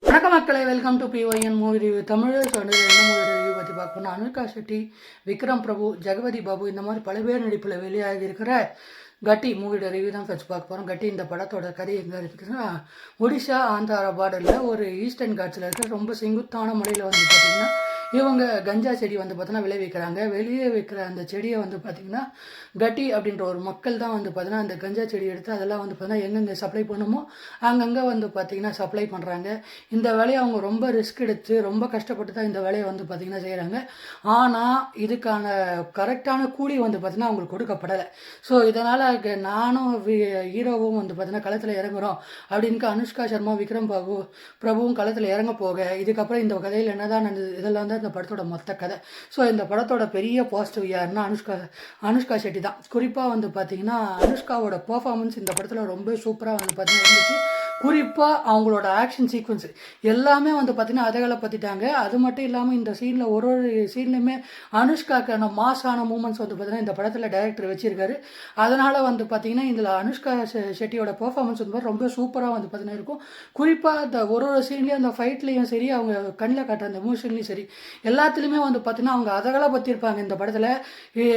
வணக்கம் மக்களே, welcome to PYN movie review Tamil. So என்ன மூவி ரிவ்யூ பற்றி பார்க்கணும். அனுஷ்கா ஷெட்டி, விக்ரம் பிரபு, ஜெகபதி பாபு இந்த மாதிரி பல பேர் நடிப்பில் வெளியாகி இருக்கிற கட்டி மூவியோட ரிவ்யூ தான் ஃபர்ஸ்ட் பார்க்க போகிறோம். கட்டி இந்த படத்தோட கதை எங்கே இருக்குதுன்னா, ஒடிஷா ஆந்திரா பார்டரில் ஒரு ஈஸ்டர்ன் காட்சியில் இருக்கிற ரொம்ப செங்குத்தான முறையில் வந்து பார்த்திங்கன்னா இவங்க கஞ்சா செடி வந்து பார்த்தீங்கன்னா விளைவிக்கிறாங்க. வெளியே வைக்கிற அந்த செடியை வந்து பார்த்திங்கன்னா கட்டி அப்படின்ற ஒரு மக்கள் தான் வந்து பார்த்தீங்கன்னா அந்த கஞ்சா செடி எடுத்து அதெல்லாம் வந்து பார்த்தீங்கன்னா எங்கெங்கே சப்ளை பண்ணுமோ அங்கங்கே வந்து பார்த்திங்கன்னா சப்ளை பண்ணுறாங்க. இந்த வேலையை அவங்க ரொம்ப ரிஸ்க் எடுத்து ரொம்ப கஷ்டப்பட்டு தான் இந்த வேலையை வந்து பார்த்திங்கன்னா செய்கிறாங்க. ஆனால் இதுக்கான கரெக்டான கூலி வந்து பார்த்திங்கன்னா அவங்களுக்கு கொடுக்கப்படலை. ஸோ இதனால் நானும் ஹீரோவும் வந்து பார்த்திங்கன்னா களத்தில் இறங்குறோம் அப்படின்னு அனுஷ்கா சர்மா, விக்ரம் பிரபுவும் களத்தில் இறங்க போக இதுக்கப்புறம் இந்த கதையில் என்னதான் நடந்தது இதெல்லாம் தான் இந்த படத்தோட மொத்த கதை. ஸோ இந்த படத்தோட பெரிய பாசிட்டிவ் யாருன்னா அனுஷ்கா ஷெட்டி தான். குறிப்பாக வந்து பார்த்திங்கன்னா அனுஷ்காவோட பர்ஃபார்மன்ஸ் இந்த படத்தில் ரொம்ப சூப்பராக வந்து பார்த்திங்கன்னா இருந்துச்சு. குறிப்பாக அவங்களோட ஆக்ஷன் சீக்வன்ஸு எல்லாமே வந்து பார்த்திங்கன்னா அதகளை பற்றிட்டாங்க. அது மட்டும் இல்லாமல் இந்த சீனில் ஒரு சீன்லையுமே அனுஷ்காக்கான மாஸான மூமெண்ட்ஸ் வந்து பார்த்திங்கன்னா இந்த படத்தில் டைரக்டர் வச்சுருக்காரு. அதனால் வந்து பார்த்திங்கன்னா இதில் அனுஷ்கா ஷெட்டியோட பெர்ஃபார்மன்ஸ் வந்து ரொம்ப சூப்பராக வந்து பார்த்திங்கன்னா இருக்கும். குறிப்பாக அந்த ஒரு சீன்லேயும் அந்த ஃபைட்லேயும் சரி, அவங்க கண்ணில் காட்டுற அந்த எமோஷன்லேயும் சரி, எல்லாத்துலேயுமே வந்து பார்த்திங்கன்னா அவங்க அதகளை பற்றிருப்பாங்க. இந்த படத்தில்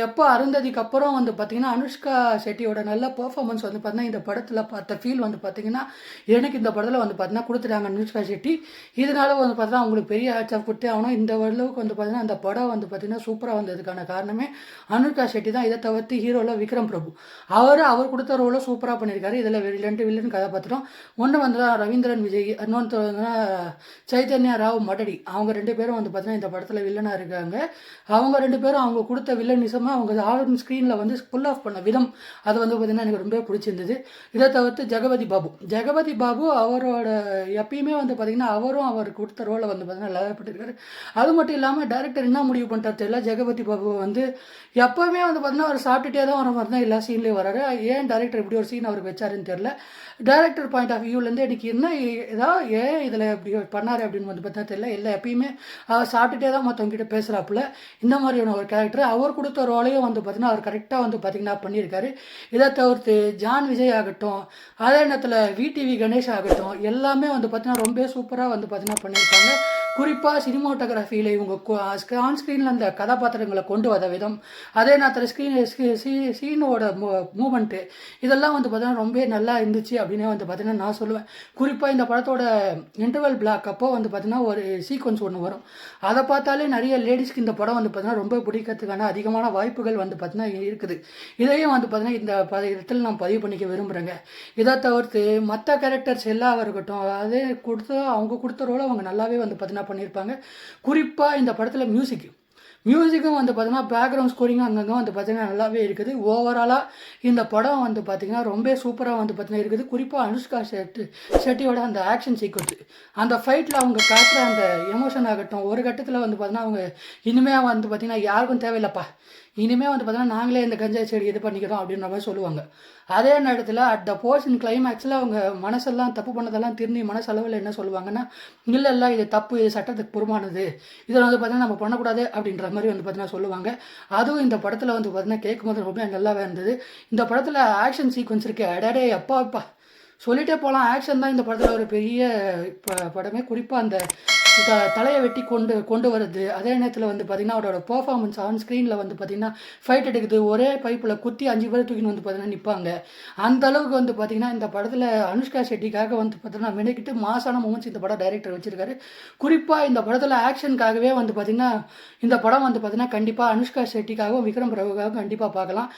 எப்போ அருந்ததிக்கு அப்புறம் வந்து பார்த்திங்கன்னா அனுஷ்கா ஷெட்டியோட நல்ல பெர்ஃபார்மன்ஸ் வந்து பார்த்திங்கன்னா இந்த படத்தில் பார்த்த ஃபீல் வந்து பார்த்திங்கன்னா எனக்கு இந்த படத்தில் வந்து பார்த்தீங்கன்னா கொடுத்துட்டாங்க அனுஷ்கா ஷெட்டி. இதனால வந்து பார்த்தீங்கன்னா அவங்களுக்கு பெரிய ஹேட்ஸ் ஆஃப் கொடுத்தே ஆகணும். இந்த அளவுக்கு வந்து பார்த்தீங்கன்னா அந்த படம் வந்து பார்த்தீங்கன்னா சூப்பராக வந்ததுக்கான காரணமே அனுஷ்கா ஷெட்டி தான். இதை தவிர்த்து ஹீரோவில் விக்ரம் பிரபு அவர் கொடுத்த ரோலை சூப்பராக பண்ணியிருக்காரு. இதில் 2 வில்லன் கதாபாத்திரம். ஒன்று வந்து ரவீந்திரன் விஜய், இன்னொன்று வந்து சைதன்யா ராவ் மடடி. அவங்க 2 பேரும் வந்து பார்த்தீங்கன்னா இந்த படத்தில் வில்லனாக இருக்காங்க. அவங்க 2 பேரும் அவங்க கொடுத்த வில்லனிசமாக அவங்க ஆன் ஸ்க்ரீனில் வந்து புல் ஆஃப் பண்ண விதம் அது வந்து பார்த்தீங்கன்னா எனக்கு ரொம்ப பிடிச்சிருந்தது. இதை தவிர்த்து ஜெகபதி பாபு அவரோட எப்பயுமே வந்து பார்த்திங்கன்னா அவரும் அவர் கொடுத்த ரோலை வந்து பார்த்திங்கன்னா லாபப்பட்டிருக்காரு. அது மட்டும் இல்லாமல் டைரக்டர் என்ன முடிவு பண்ணுறது தெரியல. ஜெகபதி பாபு வந்து எப்போவுமே வந்து பார்த்திங்கன்னா அவர் சாப்பிட்டுட்டே தான் வர மாதிரி தான் எல்லா சீன்லேயும் வராரு. ஏன் டைரக்டர் இப்படி ஒரு சீன் அவருக்கு வச்சாருன்னு தெரில. டைரக்டர் பாயிண்ட் ஆஃப் வியூலேருந்து எனக்கு என்ன ஏதாவது ஏன் இதில் இப்படி பண்ணார் அப்படின்னு வந்து பார்த்தா தெரியல. இல்லை எப்பயுமே அவர் சாப்பிட்டுட்டே தான் மற்றவங்ககிட்ட பேசுகிறாப்புல. இந்த மாதிரியான ஒரு கேரக்டர் அவர் கொடுத்த ரோலையும் வந்து பார்த்திங்கன்னா அவர் கரெக்டாக வந்து பார்த்திங்கன்னா பண்ணியிருக்காரு. இதை தவிர்த்து ஜான் விஜய் ஆகட்டும், அதே நேரத்தில் விடிவி கணேஷ் ஆகட்டும், எல்லாமே வந்து பார்த்தீங்கன்னா ரொம்ப சூப்பராக வந்து பார்த்தீங்கன்னா பண்ணியிருக்காங்க. குறிப்பாக சினிமாட்டோகிராஃபியில் இவங்க ஆன் ஸ்க்ரீனில் அந்த கதாபாத்திரங்களை கொண்டு வர விதம், அதே நேரத்தில் சீனோட மூமெண்ட்டு இதெல்லாம் வந்து பார்த்தீங்கன்னா ரொம்ப நல்லா இருந்துச்சு அப்படின்னு வந்து பார்த்தீங்கன்னா நான் சொல்லுவேன். குறிப்பாக இந்த படத்தோட இன்டர்வல் பிளாக் அப்போ வந்து பார்த்தீங்கன்னா ஒரு சீக்வன்ஸ் ஒன்று வரும். அதை பார்த்தாலே நிறைய லேடிஸ்க்கு இந்த படம் வந்து பார்த்தீங்கன்னா ரொம்ப பிடிக்கிறதுக்கான அதிகமான வாய்ப்புகள் வந்து பார்த்தீங்கன்னா இருக்குது. இதையும் வந்து பார்த்தீங்கன்னா இந்த இடத்துல நான் பதிவு பண்ணிக்க விரும்புகிறேங்க. இதை தவிர்த்து மற்ற கேரக்டர்ஸ் எல்லாம் இருக்கட்டும், அதே அவங்க கொடுத்த ரோலை அவங்க நல்லாவே வந்து பார்த்தீங்கன்னா பண்ணியிருப்பாங்க. குறிப்பாக இந்த படத்தில் மியூசிக்கும் வந்து பார்த்தீங்கன்னா பேக்ரவுண்ட் ஸ்கோரிங்கும் அங்கங்கே வந்து பார்த்தீங்கன்னா நல்லாவே இருக்குது. ஓவராலாக இந்த படம் வந்து பார்த்திங்கன்னா ரொம்ப சூப்பராக வந்து பார்த்தீங்கன்னா இருக்குது. குறிப்பாக அனுஷ்கா ஷெட்டியோட அந்த ஆக்ஷன் சீக்வன்ஸ், அந்த ஃபைட்டில் அவங்க காட்டுற அந்த எமோஷன் ஆகட்டும், ஒரு கட்டத்தில் வந்து பார்த்தீங்கன்னா அவங்க இனிமேல் வந்து பார்த்திங்கன்னா யாருக்கும் தேவையில்லைப்பா, இனிமேல் வந்து பார்த்தீங்கன்னா நாங்களே இந்த கஞ்சா செடி இது பண்ணிக்கிறோம் அப்படின்ற மாதிரி சொல்லுவாங்க. அதே நேரத்தில் அட் த போர்ஷன் கிளைமேக்ஸில் அவங்க மனசெல்லாம் தப்பு பண்ணதெல்லாம் திரும்பி மனசளவில் என்ன சொல்லுவாங்கன்னா, இல்லை இது தப்பு, இது சட்டத்துக்கு புறமானது, இதை வந்து பார்த்தீங்கன்னா நம்ம பண்ணக்கூடாது அப்படின்ற மாதிரி வந்து பார்த்தீங்கன்னா சொல்லுவாங்க. அதுவும் இந்த படத்தில் வந்து பார்த்தீங்கன்னா கேட்கும்போது ரொம்ப நல்லாவே இருந்தது. இந்த படத்தில் ஆக்ஷன் சீக்வன்ஸ் இருக்குது. அடடே அப்பா சொல்லிகிட்டே போகலாம். ஆக்ஷன் தான் இந்த படத்தில் ஒரு பெரிய படமே. குறிப்பாக அந்த தலையை வெட்டி கொண்டு வருது. அதே நேரத்தில் வந்து பார்த்திங்கன்னா அவரோட பர்ஃபார்மன்ஸ் ஆன் ஸ்க்ரீனில் வந்து பார்த்திங்கன்னா ஃபைட் எடுக்குது. ஒரே பைப்பில் குத்தி 5 பேர் தூக்கின்னு வந்து பார்த்திங்கன்னா நிற்பாங்க. அந்த அளவுக்கு வந்து பார்த்திங்கன்னா இந்த படத்தில் அனுஷ்கா ஷெட்டிக்காக வந்து பார்த்திங்கன்னா மெனக்கிட்டு மாசான மூமெண்ட்ஸ் இந்த படம் டைரக்டர் வச்சிருக்காரு. குறிப்பாக இந்த படத்தில் ஆக்ஷனுக்காகவே வந்து பார்த்திங்கன்னா இந்த படம் வந்து பார்த்திங்கன்னா கண்டிப்பாக அனுஷ்கா ஷெட்டிக்காகவும் விக்ரம் பிரபுக்காகவும் கண்டிப்பாக பார்க்கலாம்.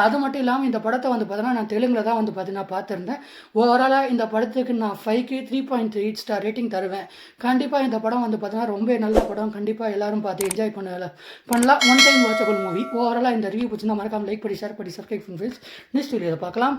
அது மட்டும் இல்லாமல் இந்த படத்தை வந்து பார்த்திங்கன்னா நான் தெலுங்கில் தான் வந்து பார்த்திங்கன்னா பார்த்துருந்தேன். ஓவராலாக இந்த படத்துக்கு நான் 5க்கு 3.8 ஸ்டார் ரேட்டிங் தருவேன். கண்டிப்பாக இந்த படம் வந்து பார்த்தீங்கன்னா ரொம்ப நல்ல படம். கண்டிப்பாக எல்லாரும் பார்த்து என்ஜாய் பண்ணலாம். One time watchable movie. ஓவராலாக இந்த ரிவ்யூ பிடிச்சிருந்தா மறக்காம லைக் பண்ணி ஷேர் பண்ணி சப்ஸ்கிரைப் பண்ணி நெக்ஸ்ட் வீடியோவில் பார்க்கலாம்.